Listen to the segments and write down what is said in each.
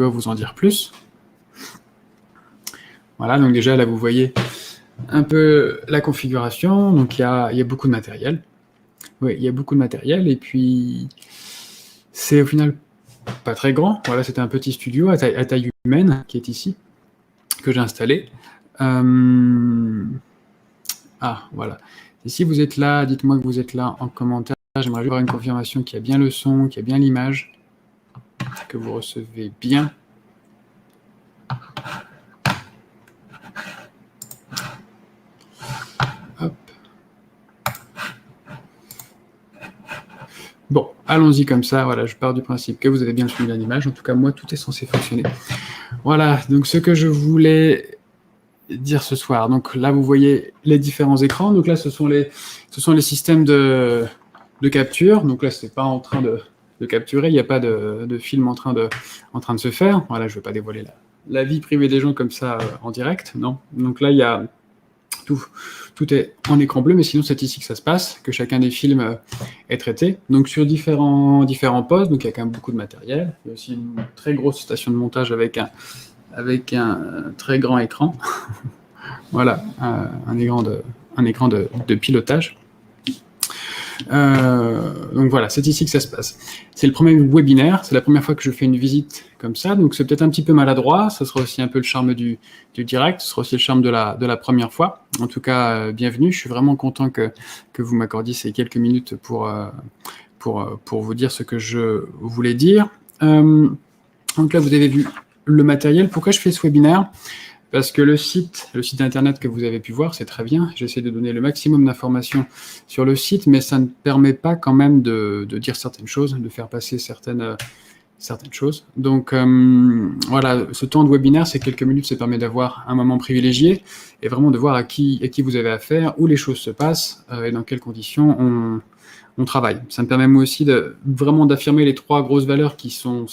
va vous en dire plus. Voilà, donc déjà là vous voyez un peu la configuration, donc il y a beaucoup de matériel. Oui, il y a beaucoup de matériel, et puis c'est au final pas très grand. Voilà, c'était un petit studio à taille humaine qui est ici, que j'ai installé. Ah, voilà. Et si vous êtes là, dites-moi que vous êtes là en commentaire. J'aimerais juste avoir une confirmation qu'il y a bien le son, qu'il y a bien l'image, que vous recevez bien. Hop. Bon, allons-y comme ça. Voilà, je pars du principe que vous avez bien suivi l'image. En tout cas, moi, tout est censé fonctionner. Voilà, donc ce que je voulais dire ce soir. Donc là, vous voyez les différents écrans. Donc là, ce sont les systèmes de capture. Donc là, c'est pas en train de capturer. Il n'y a pas de film en train de se faire. Voilà, je ne vais pas dévoiler la vie privée des gens comme ça en direct. Non. Donc là, il y a tout est en écran bleu, mais sinon c'est ici que ça se passe, que chacun des films est traité. Donc sur différents postes, donc il y a quand même beaucoup de matériel. Il y a aussi une très grosse station de montage avec un très grand écran. Voilà, un écran de pilotage. Donc voilà, c'est ici que ça se passe. C'est le premier webinaire, c'est la première fois que je fais une visite comme ça, donc c'est peut-être un petit peu maladroit, ça sera aussi un peu le charme du direct, ce sera aussi le charme de la première fois. En tout cas, bienvenue, je suis vraiment content que vous m'accordiez ces quelques minutes pour vous dire ce que je voulais dire. Donc là, vous avez vu le matériel. Pourquoi je fais ce webinaire ? Parce que le site internet que vous avez pu voir, c'est très bien. J'essaie de donner le maximum d'informations sur le site, mais ça ne permet pas quand même de dire certaines choses, de faire passer certaines choses. Donc voilà, ce temps de webinaire, ces quelques minutes, ça permet d'avoir un moment privilégié et vraiment de voir à qui vous avez affaire, où les choses se passent et dans quelles conditions on travaille. Ça me permet moi aussi vraiment d'affirmer les trois grosses valeurs qui sont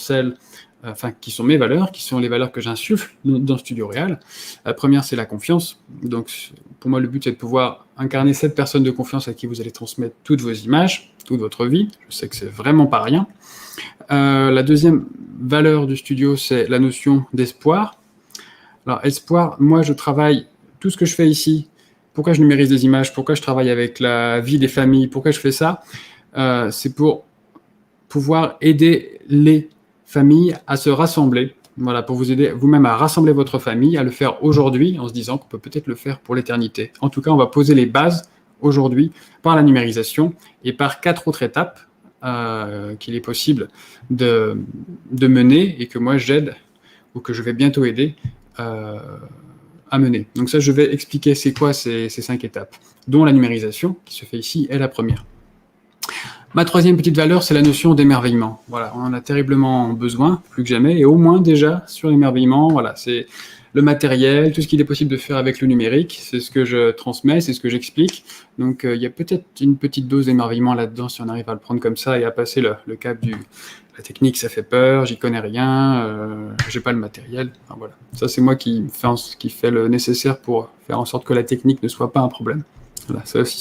qui sont mes valeurs, qui sont les valeurs que j'insuffle dans Studio Real. La première, c'est la confiance. Donc, pour moi, le but, c'est de pouvoir incarner cette personne de confiance à qui vous allez transmettre toutes vos images, toute votre vie. Je sais que c'est vraiment pas rien. La deuxième valeur du studio, c'est la notion d'espoir. Alors, espoir, moi, je travaille, tout ce que je fais ici, pourquoi je numérise des images, pourquoi je travaille avec la vie des familles, pourquoi je fais ça, c'est pour pouvoir aider les famille à se rassembler, voilà, pour vous aider vous-même à rassembler votre famille, à le faire aujourd'hui, en se disant qu'on peut peut-être le faire pour l'éternité. En tout cas, on va poser les bases aujourd'hui par la numérisation et par 4 autres étapes qu'il est possible de mener et que moi j'aide ou que je vais bientôt aider à mener. Donc ça, je vais expliquer c'est quoi ces 5 étapes, dont la numérisation, qui se fait ici, est la première. Ma troisième petite valeur, c'est la notion d'émerveillement. Voilà, on en a terriblement besoin, plus que jamais, et au moins déjà sur l'émerveillement, voilà, c'est le matériel, tout ce qu'il est possible de faire avec le numérique, c'est ce que je transmets, c'est ce que j'explique. Donc il y a peut-être une petite dose d'émerveillement là-dedans si on arrive à le prendre comme ça et à passer le cap la technique, ça fait peur, j'y connais rien, j'ai pas le matériel. Enfin, voilà, ça c'est moi qui fait le nécessaire pour faire en sorte que la technique ne soit pas un problème. Voilà, ça aussi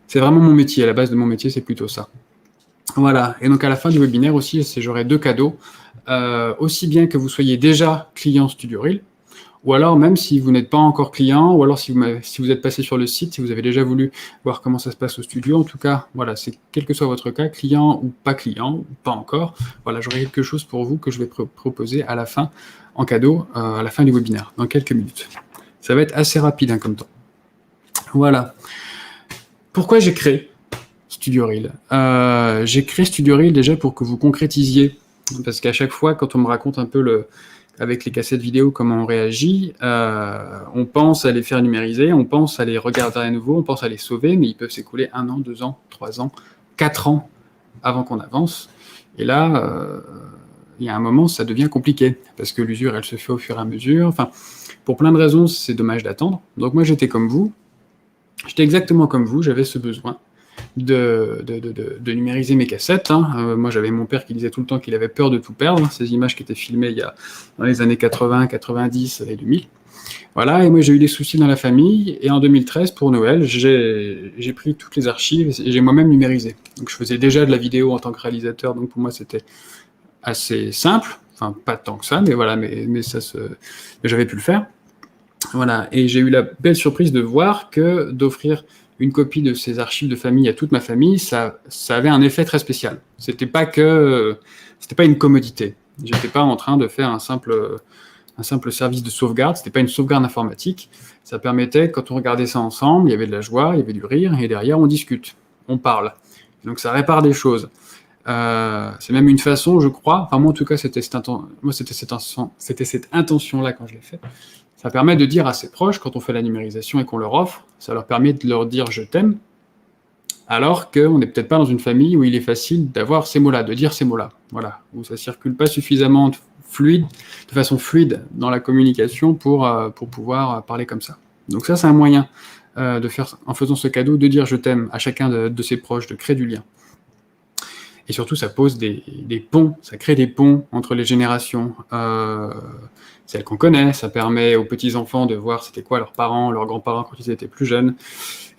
c'est vraiment mon métier, à la base de mon métier, c'est plutôt ça. Voilà, et donc à la fin du webinaire aussi, j'aurai 2 cadeaux, aussi bien que vous soyez déjà client Studio Reel, ou alors même si vous n'êtes pas encore client, ou alors si vous êtes passé sur le site, si vous avez déjà voulu voir comment ça se passe au studio, en tout cas, voilà, c'est quel que soit votre cas, client ou pas encore, voilà, j'aurai quelque chose pour vous que je vais proposer à la fin, en cadeau, à la fin du webinaire, dans quelques minutes. Ça va être assez rapide hein, comme temps. Voilà. Pourquoi j'ai créé Studio Reel ? J'ai créé Studio Reel déjà pour que vous concrétisiez, parce qu'à chaque fois, quand on me raconte un peu avec les cassettes vidéo comment on réagit, on pense à les faire numériser, on pense à les regarder à nouveau, on pense à les sauver, mais ils peuvent s'écouler 1 an, 2 ans, 3 ans, 4 ans avant qu'on avance. Et là, il y a un moment, ça devient compliqué, parce que l'usure, elle se fait au fur et à mesure. Enfin, pour plein de raisons, c'est dommage d'attendre. Donc moi, j'étais comme vous. J'étais exactement comme vous, j'avais ce besoin de numériser mes cassettes. Hein. Moi, j'avais mon père qui disait tout le temps qu'il avait peur de tout perdre, ces images qui étaient filmées dans les années 80, 90 et 2000. Voilà, et moi, j'ai eu des soucis dans la famille, et en 2013, pour Noël, j'ai pris toutes les archives et j'ai moi-même numérisé. Donc, je faisais déjà de la vidéo en tant que réalisateur, donc pour moi, c'était assez simple. Enfin, pas tant que ça, mais voilà, mais j'avais pu le faire. Voilà, et j'ai eu la belle surprise de voir que d'offrir une copie de ces archives de famille à toute ma famille, ça avait un effet très spécial. C'était pas une commodité. J'étais pas en train de faire un simple service de sauvegarde, c'était pas une sauvegarde informatique. Ça permettait, quand on regardait ça ensemble, il y avait de la joie, il y avait du rire, et derrière on discute, on parle. Donc ça répare des choses. C'est même une façon, je crois, enfin moi en tout cas c'était cette intention-là quand je l'ai fait. Ça permet de dire à ses proches, quand on fait la numérisation et qu'on leur offre, ça leur permet de leur dire « je t'aime », alors qu'on n'est peut-être pas dans une famille où il est facile d'avoir ces mots-là, de dire ces mots-là, voilà, où ça circule pas suffisamment de façon fluide dans la communication pour pouvoir parler comme ça. Donc ça, c'est un moyen de faire, en faisant ce cadeau, de dire « je t'aime » à chacun de ses proches, de créer du lien. Et surtout, ça pose des ponts, ça crée des ponts entre les générations. Celles qu'on connaît, ça permet aux petits-enfants de voir c'était quoi leurs parents, leurs grands-parents quand ils étaient plus jeunes,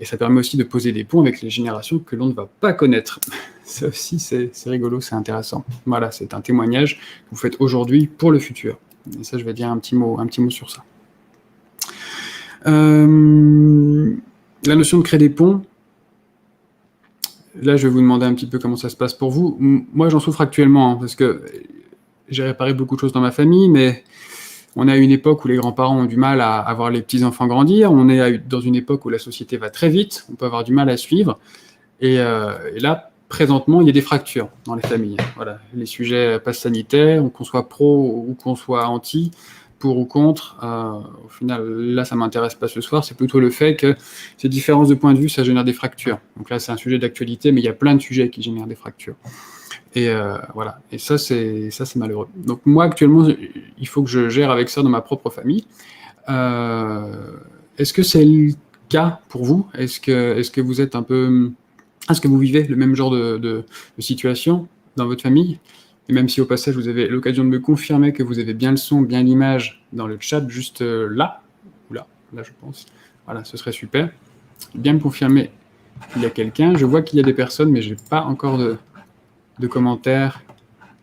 et ça permet aussi de poser des ponts avec les générations que l'on ne va pas connaître. Ça aussi, c'est rigolo, c'est intéressant. Voilà, c'est un témoignage que vous faites aujourd'hui pour le futur. Et ça, je vais dire un petit mot sur ça. La notion de créer des ponts, là, je vais vous demander un petit peu comment ça se passe pour vous. Moi, j'en souffre actuellement, hein, parce que j'ai réparé beaucoup de choses dans ma famille, mais on est à une époque où les grands-parents ont du mal à voir les petits-enfants grandir, on est dans une époque où la société va très vite, on peut avoir du mal à suivre, et là, présentement, il y a des fractures dans les familles. Voilà, les sujets passe sanitaire, qu'on soit pro ou qu'on soit anti, pour ou contre, au final, là, ça ne m'intéresse pas ce soir, c'est plutôt le fait que ces différences de point de vue, ça génère des fractures. Donc là, c'est un sujet d'actualité, mais il y a plein de sujets qui génèrent des fractures. Et voilà, et ça c'est malheureux. Donc moi, actuellement, il faut que je gère avec ça dans ma propre famille. Est-ce que c'est le cas pour vous ? Est-ce que vous êtes un peu... Est-ce que vous vivez le même genre de situation dans votre famille ? Et même si au passage, vous avez l'occasion de me confirmer que vous avez bien le son, bien l'image dans le chat, juste là, ou là, je pense. Voilà, ce serait super. Bien me confirmer qu'il y a quelqu'un. Je vois qu'il y a des personnes, mais je n'ai pas encore de commentaires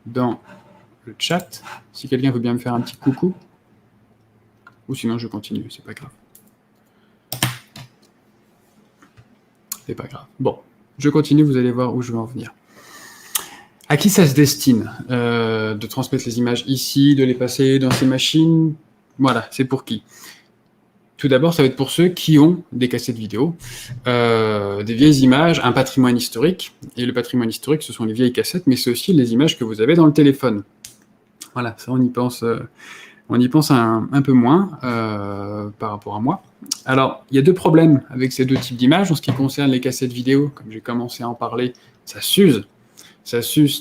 dans le chat. Si quelqu'un veut bien me faire un petit coucou. Ou sinon, je continue, c'est pas grave. C'est pas grave. Bon, je continue, vous allez voir où je veux en venir. À qui ça se destine de transmettre les images ici, de les passer dans ces machines? Voilà, c'est pour qui? Tout d'abord, ça va être pour ceux qui ont des cassettes vidéo, des vieilles images, un patrimoine historique. Et le patrimoine historique, ce sont les vieilles cassettes, mais c'est aussi les images que vous avez dans le téléphone. Voilà, ça on y pense un peu moins par rapport à moi. Alors, il y a deux problèmes avec ces deux types d'images. En ce qui concerne les cassettes vidéo, comme j'ai commencé à en parler, ça s'use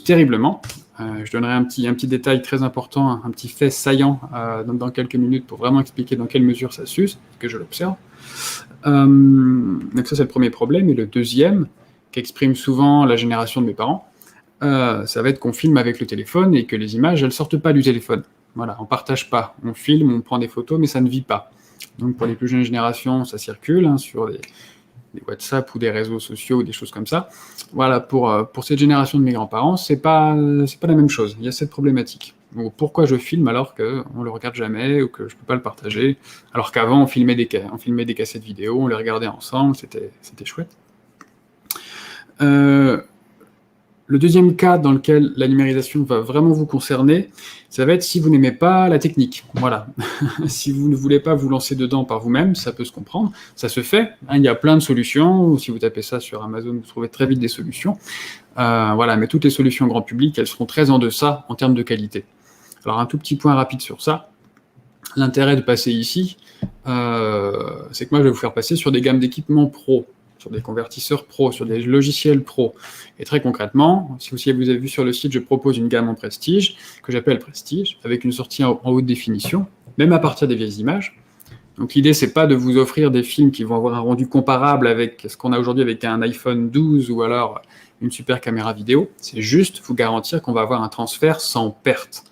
terriblement. Je donnerai un petit détail très important, un petit fait saillant dans quelques minutes pour vraiment expliquer dans quelle mesure ça s'use, que je l'observe. Donc ça, c'est le premier problème. Et le deuxième, qu'exprime souvent la génération de mes parents, ça va être qu'on filme avec le téléphone et que les images, elles sortent pas du téléphone. Voilà, on partage pas. On filme, on prend des photos, mais ça ne vit pas. Donc pour les plus jeunes générations, ça circule sur des WhatsApp ou des réseaux sociaux ou des choses comme ça. Voilà, pour cette génération de mes grands-parents, c'est pas la même chose. Il y a cette problématique. Donc, pourquoi je filme alors qu'on le regarde jamais ou que je peux pas le partager, alors qu'avant on filmait des cassettes vidéo, on les regardait ensemble, c'était chouette. Le deuxième cas dans lequel la numérisation va vraiment vous concerner, ça va être si vous n'aimez pas la technique. Voilà. Si vous ne voulez pas vous lancer dedans par vous-même, ça peut se comprendre. Ça se fait. Hein, il y a plein de solutions. Si vous tapez ça sur Amazon, vous trouvez très vite des solutions. Voilà. Mais toutes les solutions grand public, elles seront très en deçà en termes de qualité. Alors, un tout petit point rapide sur ça. L'intérêt de passer ici, c'est que moi, je vais vous faire passer sur des gammes d'équipements pro, sur des convertisseurs pro, sur des logiciels pro. Et très concrètement, si vous avez vu sur le site, je propose une gamme en prestige, que j'appelle prestige, avec une sortie en haute définition, même à partir des vieilles images. Donc l'idée, c'est pas de vous offrir des films qui vont avoir un rendu comparable avec ce qu'on a aujourd'hui avec un iPhone 12 ou alors une super caméra vidéo, c'est juste vous garantir qu'on va avoir un transfert sans perte.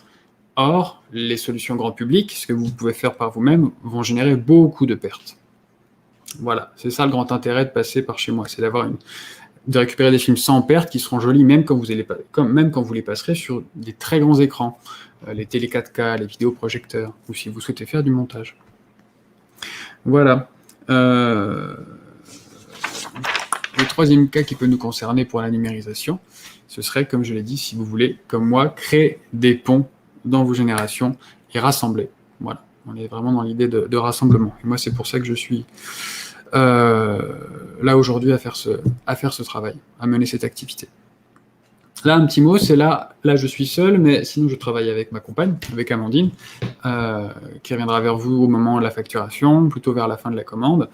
Or, les solutions grand public, ce que vous pouvez faire par vous-même, vont générer beaucoup de pertes. Voilà, c'est ça le grand intérêt de passer par chez moi, c'est de récupérer des films sans perte qui seront jolis même quand vous les passerez sur des très grands écrans. les télé 4K, les vidéoprojecteurs, ou si vous souhaitez faire du montage. Voilà. Le troisième cas qui peut nous concerner pour la numérisation, ce serait, comme je l'ai dit, si vous voulez, comme moi, créer des ponts dans vos générations et rassembler. Voilà. On est vraiment dans l'idée de rassemblement. Et moi, c'est pour ça que je suis là aujourd'hui à faire ce travail, à mener cette activité. Là, un petit mot, c'est là je suis seul, mais sinon je travaille avec ma compagne, avec Amandine, qui reviendra vers vous au moment de la facturation, plutôt vers la fin de la commande.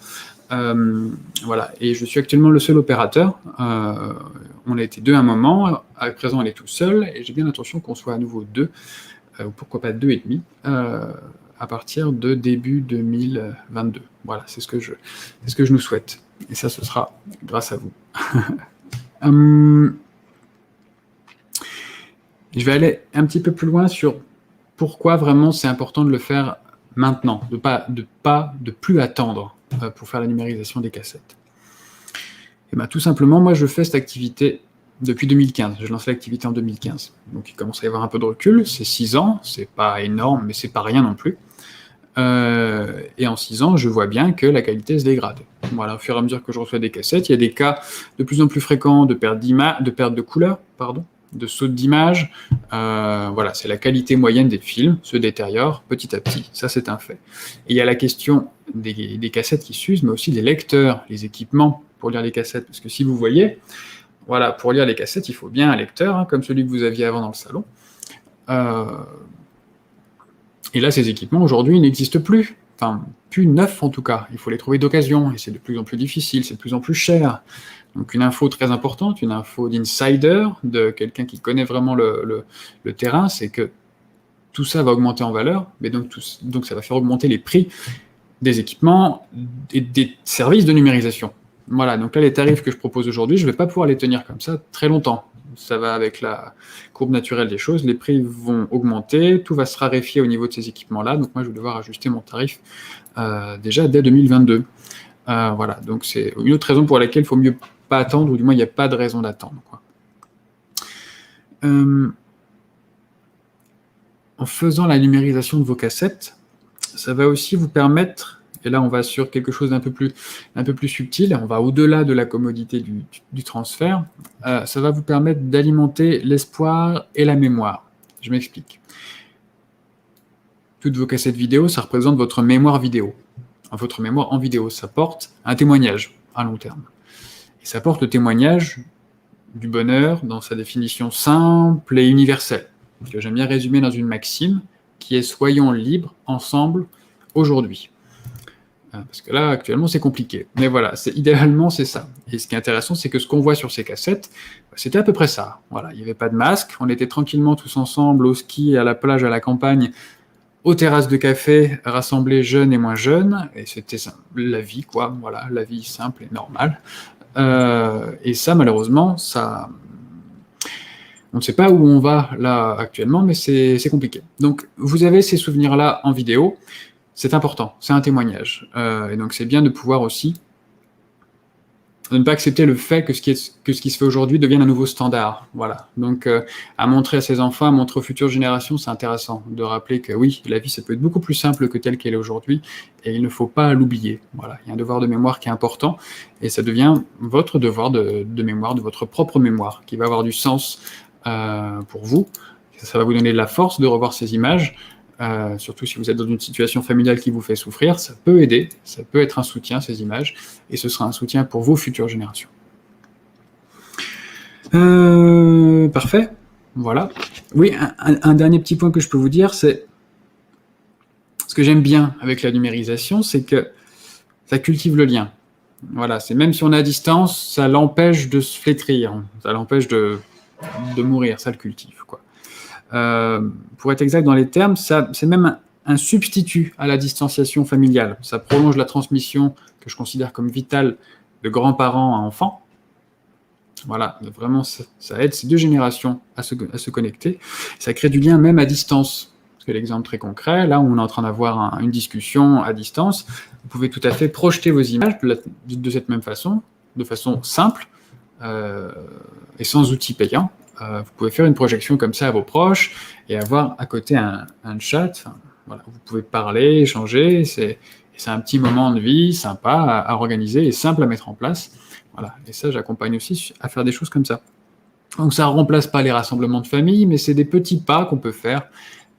Voilà, et je suis actuellement le seul opérateur. On a été deux à un moment, à présent elle est toute seule, et j'ai bien l'intention qu'on soit à nouveau deux, ou pourquoi pas 2,5, à partir de début 2022. Voilà, c'est ce que je nous souhaite. Et ça, ce sera grâce à vous. Je vais aller un petit peu plus loin sur pourquoi vraiment c'est important de le faire maintenant, de plus attendre pour faire la numérisation des cassettes. Et bien, tout simplement, moi je fais cette activité depuis 2015. J'ai lancé l'activité en 2015. Donc il commence à y avoir un peu de recul. C'est 6 ans, c'est pas énorme, mais c'est pas rien non plus. Et en 6 ans, je vois bien que la qualité se dégrade. Voilà, au fur et à mesure que je reçois des cassettes, il y a des cas de plus en plus fréquents de perte de couleur, de saut d'image. Voilà, c'est la qualité moyenne des films se détériore petit à petit. Ça, c'est un fait. Et il y a la question des cassettes qui s'usent, mais aussi des lecteurs, les équipements pour lire les cassettes. Parce que si vous voyez, voilà, pour lire les cassettes, il faut bien un lecteur, comme celui que vous aviez avant dans le salon. Et là, ces équipements, aujourd'hui, n'existent plus. Enfin, plus neufs en tout cas. Il faut les trouver d'occasion, et c'est de plus en plus difficile, c'est de plus en plus cher. Donc une info très importante, une info d'insider, de quelqu'un qui connaît vraiment le terrain, c'est que tout ça va augmenter en valeur, mais donc ça va faire augmenter les prix des équipements et des services de numérisation. Voilà, donc là, les tarifs que je propose aujourd'hui, je ne vais pas pouvoir les tenir comme ça très longtemps. Ça va avec la courbe naturelle des choses, les prix vont augmenter, tout va se raréfier au niveau de ces équipements-là, donc moi je vais devoir ajuster mon tarif déjà dès 2022. Voilà, donc c'est une autre raison pour laquelle il faut mieux pas attendre, ou du moins il n'y a pas de raison d'attendre. En faisant la numérisation de vos cassettes, ça va aussi vous permettre, et là on va sur quelque chose d'un peu plus subtil, on va au-delà de la commodité du transfert, ça va vous permettre d'alimenter l'espoir et la mémoire. Je m'explique. Toutes vos cassettes vidéo, ça représente votre mémoire vidéo. Votre mémoire en vidéo, ça porte un témoignage à long terme. Et ça porte le témoignage du bonheur dans sa définition simple et universelle, que j'aime bien résumer dans une maxime, qui est « soyons libres ensemble aujourd'hui ». Parce que là, actuellement, c'est compliqué. Mais voilà, idéalement, c'est ça. Et ce qui est intéressant, c'est que ce qu'on voit sur ces cassettes, c'était à peu près ça. Voilà, il n'y avait pas de masque, on était tranquillement tous ensemble au ski, à la plage, à la campagne, aux terrasses de café, rassemblés jeunes et moins jeunes, et c'était la vie, quoi. Voilà, la vie simple et normale. Et ça, malheureusement, on ne sait pas où on va là actuellement, mais c'est compliqué. Donc, vous avez ces souvenirs-là en vidéo. C'est important, c'est un témoignage. Et donc c'est bien de pouvoir aussi de ne pas accepter le fait que ce qui se fait aujourd'hui devienne un nouveau standard. Voilà. Donc à montrer à ses enfants, à montrer aux futures générations, c'est intéressant de rappeler que oui, la vie, ça peut être beaucoup plus simple que telle qu'elle est aujourd'hui, et il ne faut pas l'oublier. Voilà. Il y a un devoir de mémoire qui est important, et ça devient votre devoir de mémoire, de votre propre mémoire, qui va avoir du sens pour vous. Ça va vous donner de la force de revoir ces images. Surtout si vous êtes dans une situation familiale qui vous fait souffrir, ça peut aider, ça peut être un soutien, ces images, et ce sera un soutien pour vos futures générations. Parfait, voilà. Oui, un dernier petit point que je peux vous dire, c'est ce que j'aime bien avec la numérisation, c'est que ça cultive le lien. Voilà, c'est même si on est à distance, ça l'empêche de se flétrir, ça l'empêche de mourir, ça le cultive, quoi. Pour être exact dans les termes, c'est même un substitut à la distanciation familiale. Ça prolonge la transmission que je considère comme vitale de grands-parents à enfants. Voilà, vraiment, ça aide ces deux générations à se connecter. Ça crée du lien même à distance. Parce que l'exemple très concret, là où on est en train d'avoir une discussion à distance, vous pouvez tout à fait projeter vos images de cette même façon, de façon simple et sans outils payants. vous pouvez faire une projection comme ça à vos proches et avoir à côté un chat. Enfin, voilà, vous pouvez parler, échanger. C'est un petit moment de vie sympa à organiser et simple à mettre en place. Voilà. Et ça, j'accompagne aussi à faire des choses comme ça. Donc ça ne remplace pas les rassemblements de famille, mais c'est des petits pas qu'on peut faire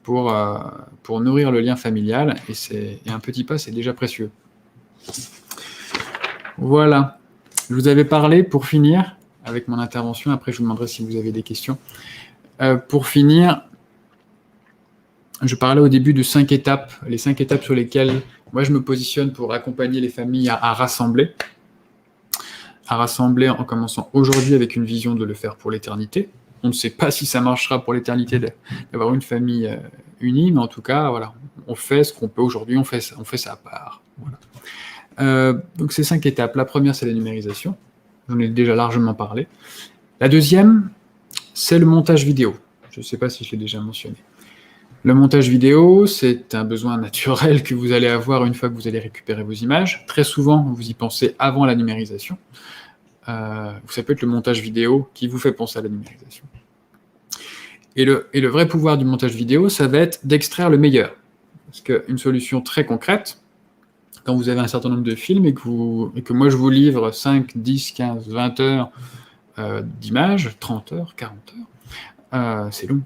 pour nourrir le lien familial. Et un petit pas, c'est déjà précieux. Voilà. Je vous avais parlé, pour finir, avec mon intervention, après je vous demanderai si vous avez des questions. Pour finir, je parlais au début de 5 étapes, les 5 étapes sur lesquelles moi je me positionne pour accompagner les familles à rassembler en commençant aujourd'hui avec une vision de le faire pour l'éternité. On ne sait pas si ça marchera pour l'éternité d'avoir une famille unie, mais en tout cas, voilà, on fait ce qu'on peut aujourd'hui, on fait ça à part. Voilà. Donc ces 5 étapes. La première, c'est la numérisation. J'en ai déjà largement parlé. La deuxième, c'est le montage vidéo. Je ne sais pas si je l'ai déjà mentionné. Le montage vidéo, c'est un besoin naturel que vous allez avoir une fois que vous allez récupérer vos images. Très souvent, vous y pensez avant la numérisation. Ça peut être le montage vidéo qui vous fait penser à la numérisation. Et le vrai pouvoir du montage vidéo, ça va être d'extraire le meilleur. Parce qu'une solution très concrète, quand vous avez un certain nombre de films et que moi je vous livre 5, 10, 15, 20 heures d'images, 30 heures, 40 heures, c'est long.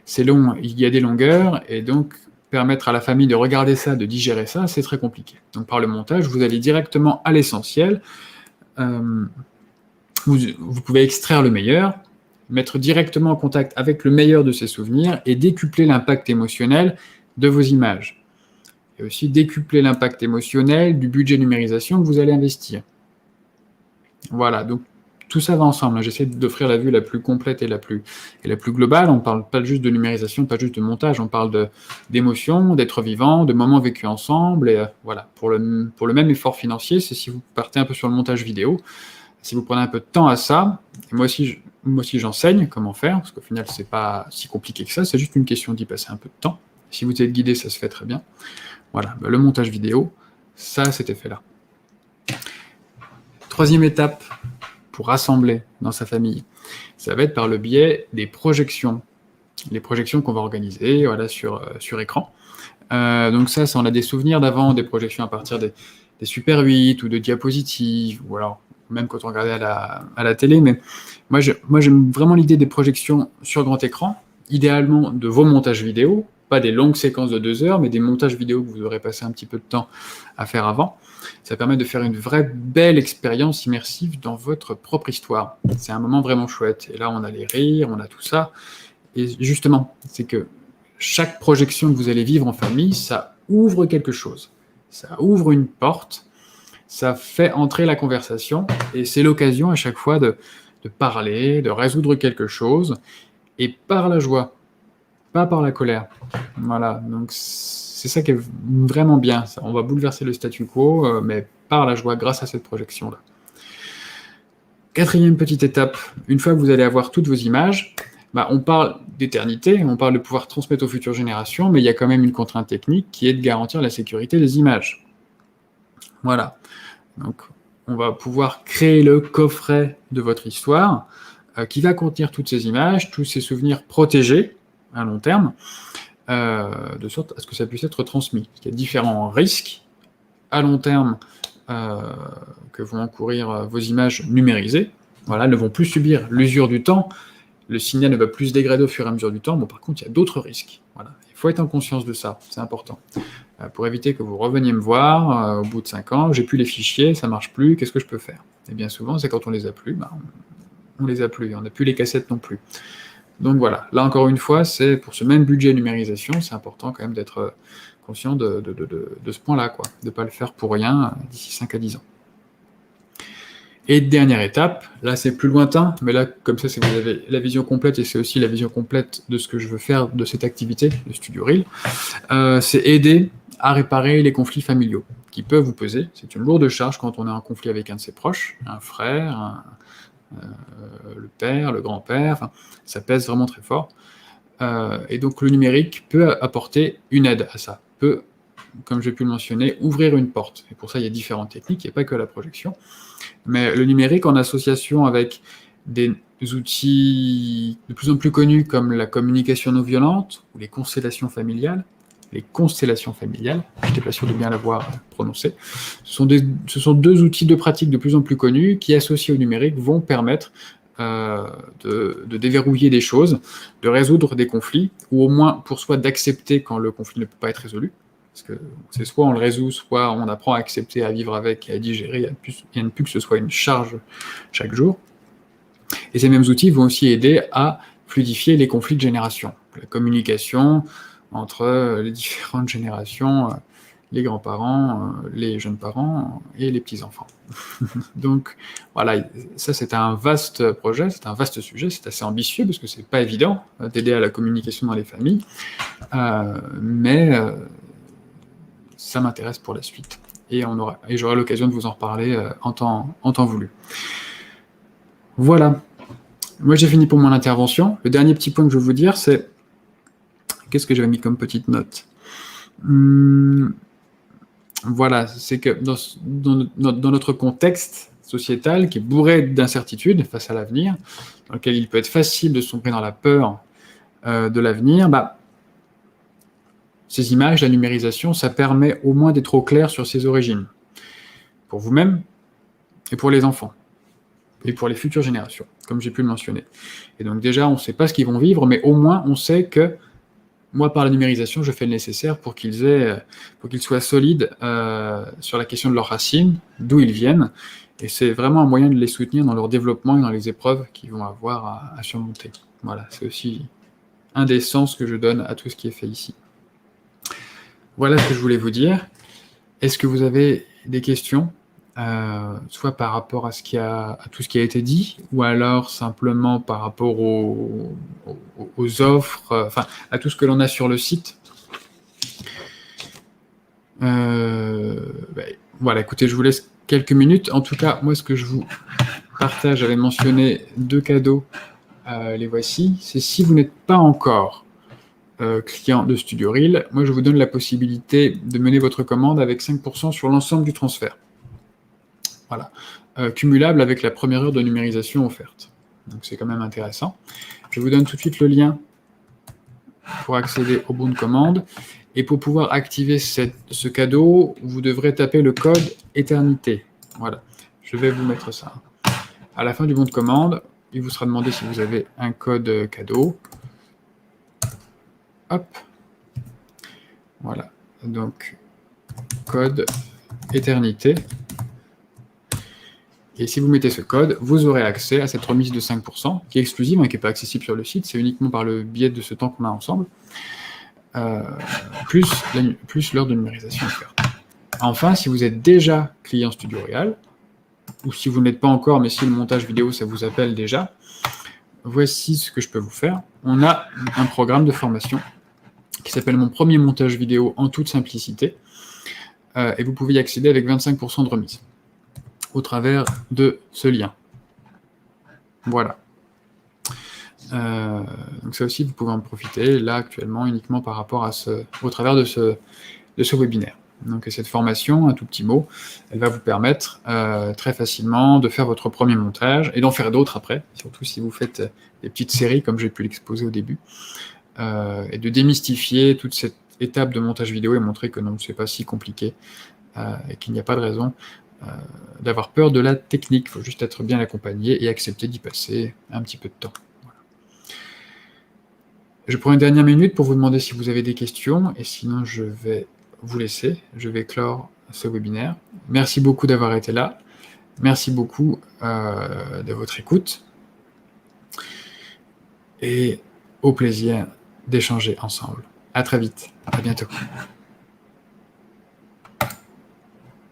C'est long, il y a des longueurs, et donc permettre à la famille de regarder ça, de digérer ça, c'est très compliqué. Donc par le montage, vous allez directement à l'essentiel. Vous pouvez extraire le meilleur, mettre directement en contact avec le meilleur de ses souvenirs et décupler l'impact émotionnel de vos images. Et aussi décupler l'impact émotionnel du budget numérisation que vous allez investir. Voilà, donc tout ça va ensemble. J'essaie d'offrir la vue la plus complète et la plus globale. On ne parle pas juste de numérisation, pas juste de montage, on parle d'émotions, d'être vivant, de moments vécus ensemble. Et voilà, pour le même effort financier, c'est si vous partez un peu sur le montage vidéo, si vous prenez un peu de temps à ça, et moi aussi j'enseigne comment faire, parce qu'au final c'est pas si compliqué que ça, c'est juste une question d'y passer un peu de temps. Si vous êtes guidé, ça se fait très bien. Voilà, le montage vidéo, ça cet effet-là. Troisième étape, pour rassembler dans sa famille, ça va être par le biais des projections. Les projections qu'on va organiser voilà, sur écran. Donc ça, on a des souvenirs d'avant, des projections à partir des Super 8 ou de diapositives, ou alors même quand on regardait à la télé. Mais moi j'aime vraiment l'idée des projections sur grand écran, idéalement de vos montages vidéo, pas des longues séquences de 2 heures, mais des montages vidéo que vous aurez passé un petit peu de temps à faire avant. Ça permet de faire une vraie belle expérience immersive dans votre propre histoire. C'est un moment vraiment chouette. Et là, on a les rires, on a tout ça. Et justement, c'est que chaque projection que vous allez vivre en famille, ça ouvre quelque chose. Ça ouvre une porte, ça fait entrer la conversation, et c'est l'occasion à chaque fois de parler, de résoudre quelque chose, et par la joie, pas par la colère. Voilà, donc c'est ça qui est vraiment bien. On va bouleverser le statu quo, mais par la joie, grâce à cette projection-là. Quatrième petite étape, une fois que vous allez avoir toutes vos images, on parle d'éternité, on parle de pouvoir transmettre aux futures générations, mais il y a quand même une contrainte technique qui est de garantir la sécurité des images. Voilà. Donc, on va pouvoir créer le coffret de votre histoire qui va contenir toutes ces images, tous ces souvenirs protégés à long terme, de sorte à ce que ça puisse être transmis. Il y a différents risques à long terme que vont encourir vos images numérisées. Voilà, elles ne vont plus subir l'usure du temps, le signal ne va plus se dégrader au fur et à mesure du temps. Bon, par contre, il y a d'autres risques. Voilà. Il faut être en conscience de ça, c'est important. Pour éviter que vous reveniez me voir au bout de 5 ans, j'ai plus les fichiers, ça marche plus, qu'est-ce que je peux faire? Et bien souvent, c'est quand on les a plus, on les a plus, on n'a plus les cassettes non plus. Donc voilà, là encore une fois, c'est pour ce même budget numérisation, c'est important quand même d'être conscient de ce point-là, quoi, de ne pas le faire pour rien d'ici 5 à 10 ans. Et dernière étape, là c'est plus lointain, mais là comme ça vous avez la vision complète, et c'est aussi la vision complète de ce que je veux faire de cette activité, de Studio Reel, c'est aider à réparer les conflits familiaux qui peuvent vous peser. C'est une lourde charge quand on est en conflit avec un de ses proches, un frère, le père, le grand-père, enfin, ça pèse vraiment très fort. Et donc le numérique peut apporter une aide à ça, peut, comme j'ai pu le mentionner, ouvrir une porte. Et pour ça, il y a différentes techniques, il n'y a pas que la projection. Mais le numérique, en association avec des outils de plus en plus connus comme la communication non violente ou les constellations familiales. Les constellations familiales, je n'étais pas sûr de bien l'avoir prononcé. Ce sont deux outils de pratique de plus en plus connus qui, associés au numérique, vont permettre de déverrouiller des choses, de résoudre des conflits, ou au moins pour soi d'accepter quand le conflit ne peut pas être résolu. Parce que c'est soit on le résout, soit on apprend à accepter, à vivre avec, à digérer, à ne plus que ce soit une charge chaque jour. Et ces mêmes outils vont aussi aider à fluidifier les conflits de génération. La communication entre les différentes générations, les grands-parents, les jeunes parents et les petits-enfants. Donc voilà, ça c'est un vaste projet, c'est un vaste sujet, c'est assez ambitieux parce que c'est pas évident d'aider à la communication dans les familles, mais ça m'intéresse pour la suite. Et j'aurai l'occasion de vous en reparler en temps voulu. Voilà. Moi, j'ai fini pour mon intervention. Le dernier petit point que je veux vous dire, c'est... Qu'est-ce que j'avais mis comme petite note ? Voilà, c'est que dans notre contexte sociétal qui est bourré d'incertitudes face à l'avenir, dans lequel il peut être facile de sombrer dans la peur de l'avenir, ces images, la numérisation, ça permet au moins d'être au clair sur ses origines, pour vous-même et pour les enfants, et pour les futures générations, comme j'ai pu le mentionner. Et donc déjà, on ne sait pas ce qu'ils vont vivre, mais au moins on sait que moi, par la numérisation, je fais le nécessaire pour qu'ils soient solides sur la question de leurs racines, d'où ils viennent, et c'est vraiment un moyen de les soutenir dans leur développement et dans les épreuves qu'ils vont avoir à surmonter. Voilà, c'est aussi un des sens que je donne à tout ce qui est fait ici. Voilà ce que je voulais vous dire. Est-ce que vous avez des questions, soit par rapport à tout ce qui a été dit, ou alors simplement par rapport aux offres, à tout ce que l'on a sur le site. Voilà, écoutez, je vous laisse quelques minutes. En tout cas, moi, ce que je vous partage, j'avais mentionné 2 cadeaux, les voici. C'est si vous n'êtes pas encore client de Studio Reel, moi, je vous donne la possibilité de mener votre commande avec 5% sur l'ensemble du transfert. Voilà, cumulable avec la première heure de numérisation offerte. Donc c'est quand même intéressant. Je vous donne tout de suite le lien pour accéder au bon de commande. Et pour pouvoir activer ce cadeau, vous devrez taper le code éternité. Voilà, je vais vous mettre ça. À la fin du bon de commande, il vous sera demandé si vous avez un code cadeau. Hop. Voilà, donc code éternité. Et si vous mettez ce code, vous aurez accès à cette remise de 5%, qui est exclusive, qui n'est pas accessible sur le site, c'est uniquement par le biais de ce temps qu'on a ensemble, plus l'heure de numérisation offerte. Enfin, si vous êtes déjà client Studio Real, ou si vous ne l'êtes pas encore, mais si le montage vidéo, ça vous appelle déjà, voici ce que je peux vous faire. On a un programme de formation qui s'appelle « Mon premier montage vidéo en toute simplicité », et vous pouvez y accéder avec 25% de remise au travers de ce lien. Voilà. Donc ça aussi, vous pouvez en profiter, là, actuellement, uniquement par rapport au travers de ce webinaire. Donc cette formation, un tout petit mot, elle va vous permettre très facilement de faire votre premier montage, et d'en faire d'autres après, surtout si vous faites des petites séries, comme j'ai pu l'exposer au début, et de démystifier toute cette étape de montage vidéo et montrer que non, c'est pas si compliqué, et qu'il n'y a pas de raison d'avoir peur de la technique. Il faut juste être bien accompagné et accepter d'y passer un petit peu de temps. Voilà. Je prends une dernière minute pour vous demander si vous avez des questions, et sinon je vais vous laisser. Je vais clore ce webinaire. Merci beaucoup d'avoir été là. Merci beaucoup de votre écoute. Et au plaisir d'échanger ensemble. À très vite. À bientôt.